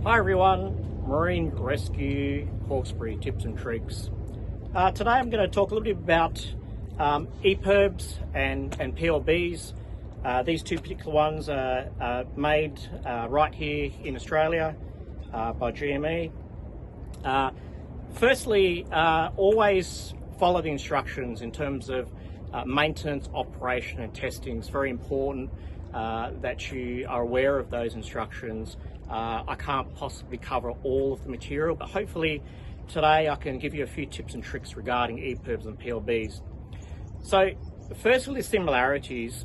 Hi everyone, Marine Rescue Hawkesbury tips and tricks. Today I'm going to talk a little bit about EPIRDs and PLBs. These two particular ones are made right here in Australia by GME. Firstly, always follow the instructions in terms of maintenance, operation and testing. It's very important that you are aware of those instructions. I can't possibly cover all of the material, but hopefully today I can give you a few tips and tricks regarding EPIRDs and PLBs. So firstly, the similarities,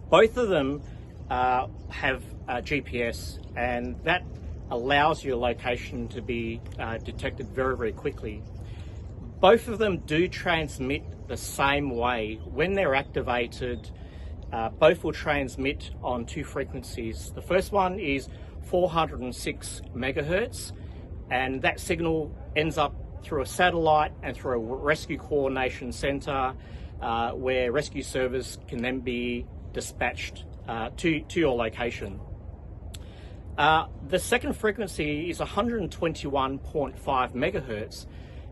both of them have GPS, and that allows your location to be detected very, very quickly. Both of them do transmit the same way. When they're activated, both will transmit on two frequencies. The first one is 406 megahertz, and that signal ends up through a satellite and through a rescue coordination center where rescue service can then be dispatched to your location. The second frequency is 121.5 megahertz,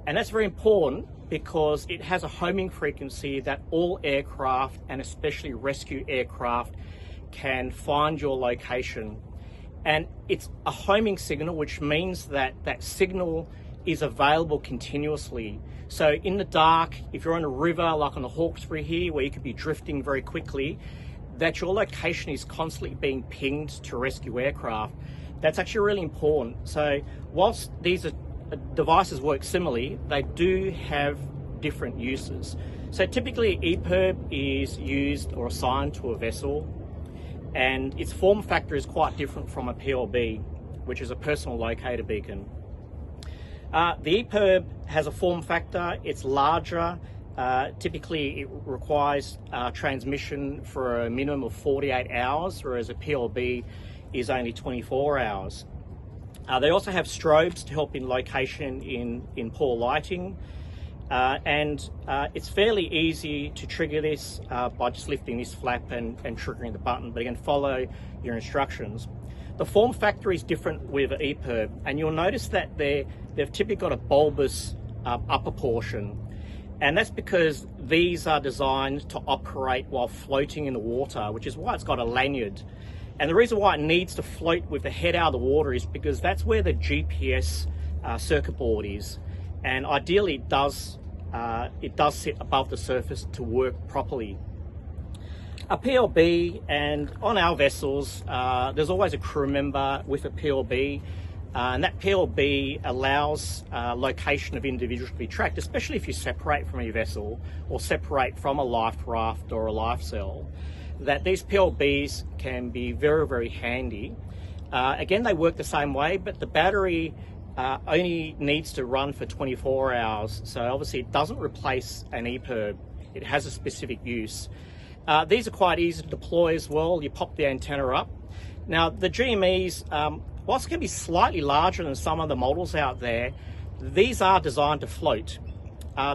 and that's very important because it has a homing frequency that all aircraft, and especially rescue aircraft, can find your location. And it's a homing signal, which means that that signal is available continuously. So in the dark, if you're on a river like on the Hawkesbury here, where you could be drifting very quickly, that your location is constantly being pinged to rescue aircraft. That's actually really important. So whilst these devices work similarly, they do have different uses. So typically EPIRD is used or assigned to a vessel, and its form factor is quite different from a PLB, which is a personal locator beacon. The EPIRD has a form factor, it's larger. Typically it requires transmission for a minimum of 48 hours, whereas a PLB is only 24 hours. They also have strobes to help in location in poor lighting. And it's fairly easy to trigger this by just lifting this flap and triggering the button, but again, follow your instructions. The form factor is different with EPIRD, and you'll notice that they've typically got a bulbous upper portion, and that's because these are designed to operate while floating in the water, which is why it's got a lanyard. And the reason why it needs to float with the head out of the water is because that's where the GPS circuit board is. And ideally it does sit above the surface to work properly. A PLB, and on our vessels, there's always a crew member with a PLB, and that PLB allows location of individuals to be tracked, especially if you separate from your vessel or separate from a life raft or a life cell. That these PLBs can be very, very handy. Again, they work the same way, but the battery only needs to run for 24 hours. So obviously it doesn't replace an EPIRD. It has a specific use. These are quite easy to deploy as well. You pop the antenna up. Now the GMEs, whilst it can be slightly larger than some of the models out there, these are designed to float.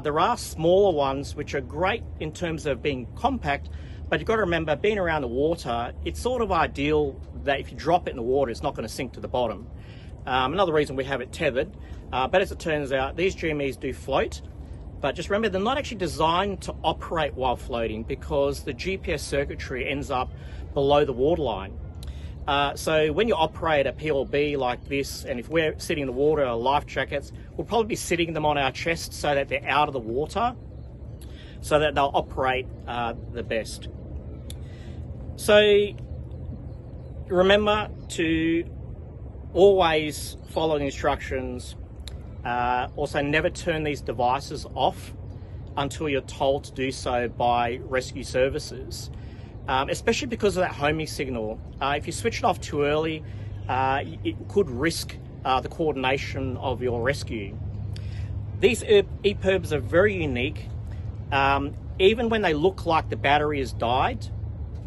There are smaller ones which are great in terms of being compact, but you've got to remember, being around the water, it's sort of ideal that if you drop it in the water, it's not going to sink to the bottom. Another reason we have it tethered, but as it turns out, these GMEs do float, but just remember, they're not actually designed to operate while floating because the GPS circuitry ends up below the waterline. So when you operate a PLB like this, and if we're sitting in the water, our life jackets, we'll probably be sitting them on our chest so that they're out of the water, so that they'll operate the best. So remember to always follow the instructions. Also, never turn these devices off until you're told to do so by rescue services, especially because of that homing signal. If you switch it off too early, it could risk the coordination of your rescue. These EPIRDs are very unique. Even when they look like the battery has died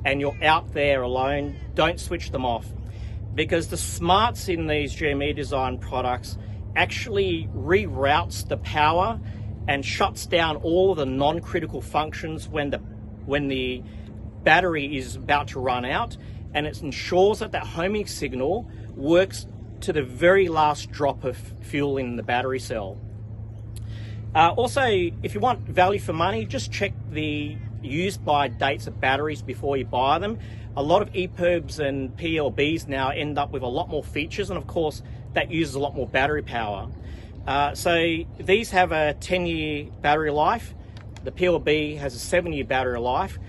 and you're out there alone, don't switch them off, because the smarts in these GME design products actually reroutes the power and shuts down all of the non-critical functions when the battery is about to run out, and it ensures that that homing signal works to the very last drop of fuel in the battery cell. Also, if you want value for money, just check the use by dates of batteries before you buy them. A lot of EPIRDs and PLBs now end up with a lot more features, and of course that uses a lot more battery power. So these have a 10-year battery life. The PLB has a 7-year battery life,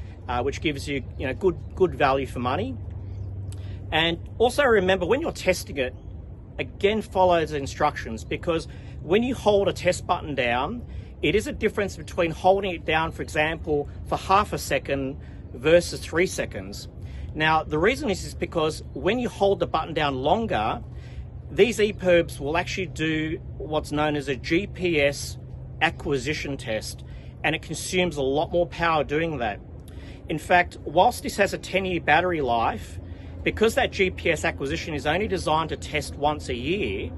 which gives you, good value for money. And also remember, when you're testing it, again, follow the instructions, because when you hold a test button down, it is a difference between holding it down, for example, for half a second versus 3 seconds. Now, the reason is because when you hold the button down longer, these EPIRDs will actually do what's known as a GPS acquisition test, and it consumes a lot more power doing that. In fact, whilst this has a 10-year battery life, because that GPS acquisition is only designed to test once a year,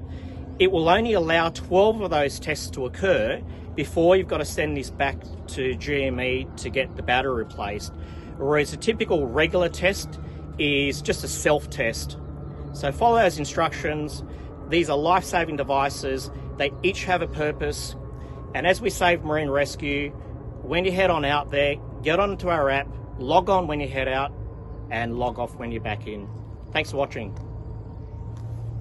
it will only allow 12 of those tests to occur before you've got to send this back to GME to get the battery replaced. Whereas a typical regular test is just a self-test. So follow those instructions. These are life-saving devices. They each have a purpose. And as we save marine rescue, when you head on out there, get onto our app, log on when you head out, and log off when you're back in. Thanks for watching.